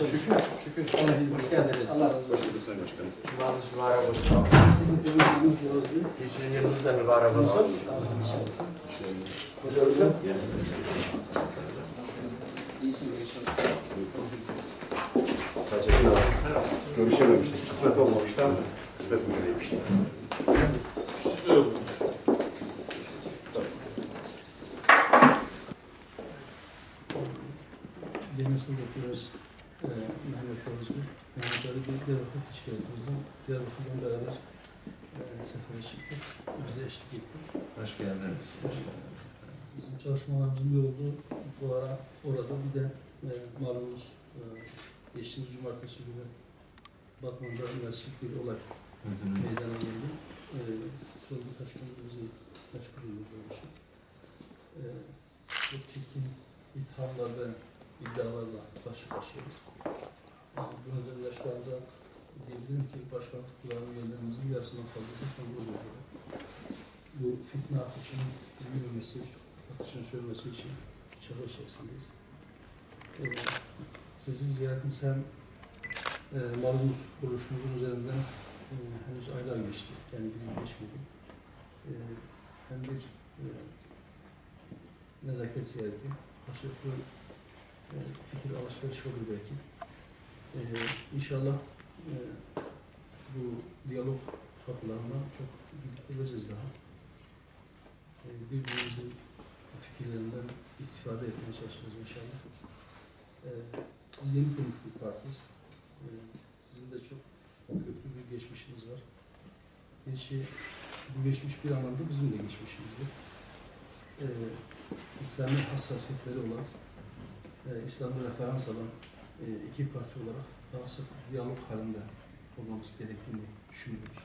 Şükür. Hoş geldiniz. Allah razı olsun. Hoş bulduk Sayın Başkanım. Cumanız mübarek olsun. Geçen yılımız da mübarek olsun. Hocam. İyisiniz inşallah. Görüşememiştik. Kısmet olmamıştı ama kısmet bugüneymiş. Demirsul yapıyoruz. Mehmet Fevzi, Mehmet Ali Diyarbakır Teşkilatımızdan Diyarbakır'dan beraber sefere çıktık. Bize eşlik etti. Hoş geldiniz. Bizim çalışmalarımızın yolu bu ara orada bir de malumunuz geçtiğimiz cumartesi günü Batman'da üniversite bir olay meydana geldi. Son birkaç gün bizi meşgul ediyor doğrusu. Çok çirkin ithamlar ve iddialarla karşı karşıyayız. Bu nedenle şu anda diyebilirim ki başkanlık kurulu üyelerimizin yarısından fazlası kontrol ediyor. Bu fitne akışının büyümemesi, akışın sürmesi için çaba içerisindeyiz. Sizin ziyaretiniz hem malumunuz kuruluşumuzun üzerinden henüz aylar geçti, yani bir yıl geçmedi. Hem bir nezaket ziyareti, karşılıklı fikir alışverişi olur belki. İnşallah bu diyalog kapılarından çok gidip geleceğiz daha. Birbirimizin fikirlerinden istifade etmeye çalışacağız inşallah. Biz yeni kurmuş bir partiyiz. Sizin de çok köklü bir geçmişiniz var. Gerçi bu geçmiş bir anlamda bizim de geçmişimizdir. İslami hassasiyetleri olan, İslam'da referans alan iki parti olarak daha sık diyalog halinde olmamız gerektiğini düşünüyoruz.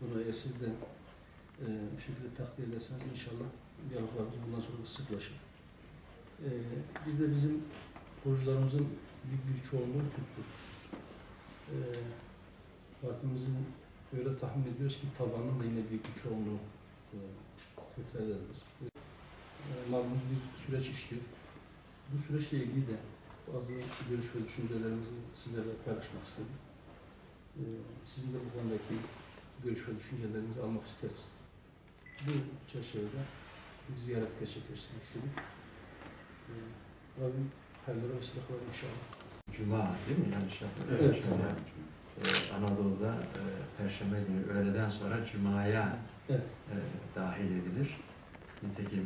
Bunu eğer siz de bu şekilde takdir ederseniz inşallah diyaloglarımız bundan sonra sıklaşır. Bir de bizim projelerimizi büyük bir çoğunluğu Türk'tür. Partimizin öyle tahmin ediyoruz ki tabanının da yine büyük bir çoğunluğu Kürtlerdendir. Malumunuz bir süreç işliyor. Bu süreçle ilgili de bazı görüş ve düşüncelerimizi sizlerle paylaşmak istedim. Sizin de bu konudaki görüş ve düşüncelerinizi almak isteriz. Bu çerçevede bir ziyaret gerçekleştirmek istedik. Rabbim hayırlara vesile kılar inşallah. Cuma değil mi? Yanlış yapmıyorum. Evet. Anadolu'da Perşembe günü öğleden sonra Cuma'ya Evet. dahil edilir. Nitekim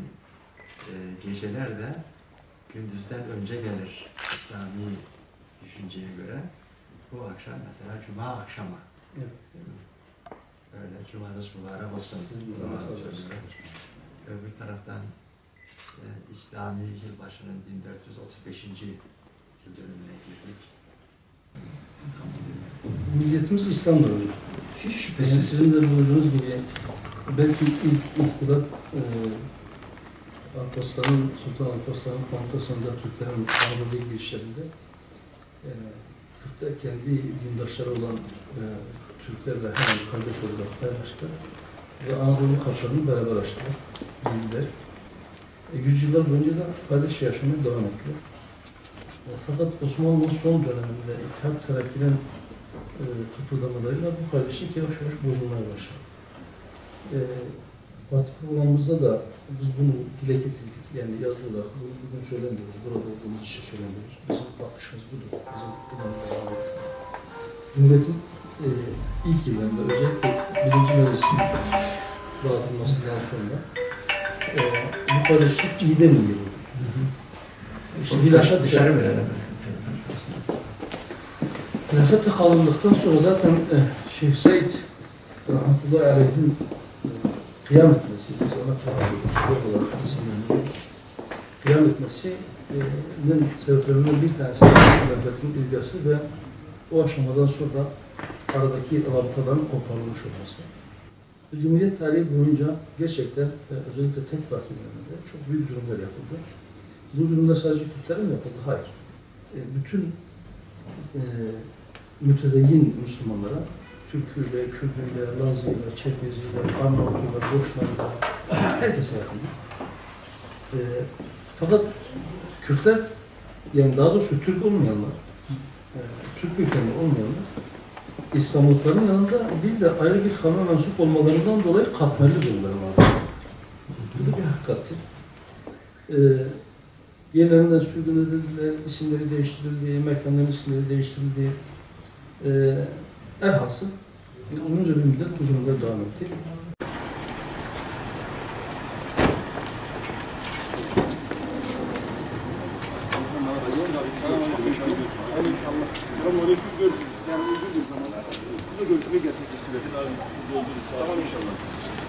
geceler de gündüzden önce gelir İslami düşünceye göre. Bu akşam mesela Cuma akşamı. Evet. Öyle Cumanız mübarek olsun. Öbür taraftan İslami yılbaşının 1435. yıl dönümüne girdik. Milliyetimiz İslam'la oluyor. Hiç şüphesiz. Sizin de buyurduğunuz gibi belki ilk ihtilat Alparslan'ın, Sultan Alparslan'ın komutasında Türklerin Anadolu'ya girişlerinde Kürtler kendi dindaşları olan Türklerle hemen kardeş olarak paylaştı ve Anadolu kaplarını beraber açtılar, bildiler. Yüzyıllar boyunca da kardeş yaşamaya devam ettiler. Fakat Osmanlı'nın son döneminde İttihat Terakki'nin kıpırdamalarıyla bu kardeşlik yavaş yavaş bozulmaya başladı. Fatih programımızda da biz bunu dile getirdik. Yani yazılı olarak bunu bugün söylemiyoruz. Burada olduğumuz için söylemiyoruz. Bizim bakışımız budur. Bizim planımız. Cumhuriyet'in ilk yıllarında özellikle birinci meclisin dağıtılmasından sonra bu kardeşlik iyiden iyi olur. İşte dışarı verelim. Hilafet kalındıktan sonra zaten Şeyh Said Rahmetullahi Aleyh'in kıyam etmesi, biz ona kıyam etmesinin sebeplerinden bir tanesi hilafetin ilgisi ve o aşamadan sonra aradaki rabıtaların koparılmış olması. Cumhuriyet tarihi boyunca gerçekten özellikle tek parti döneminde çok büyük zulümler yapıldı. Bu zulümler sadece Kürtlere mi yapıldı? Hayır. Bütün mütedeyyin Müslümanlara, Türküyle, Kürdüyle, Lazıyla, Çerkeziyle, Arnavutlu'yla, Boşnak'la, herkese yapıldı. Fakat Kürtler, yani daha doğrusu Türk olmayanlar, Türk kökenli olmayanlar İslamlıkların yanında bir de ayrı bir kavme mensup olmalarından dolayı katmerli zulümler vardır. Bu da bir hakikattir. Yerlerinden sürgün edildiler, isimleri değiştirildi, mekanların isimleri değiştirildi. Elhasıl uzunca bir müddet bu zulümler devam etti. Selamünaleyküm, görüşürüz. Yani uygun bir zamanda. Bu da görüşmeyi gerçekleştirelim. Tamam inşallah.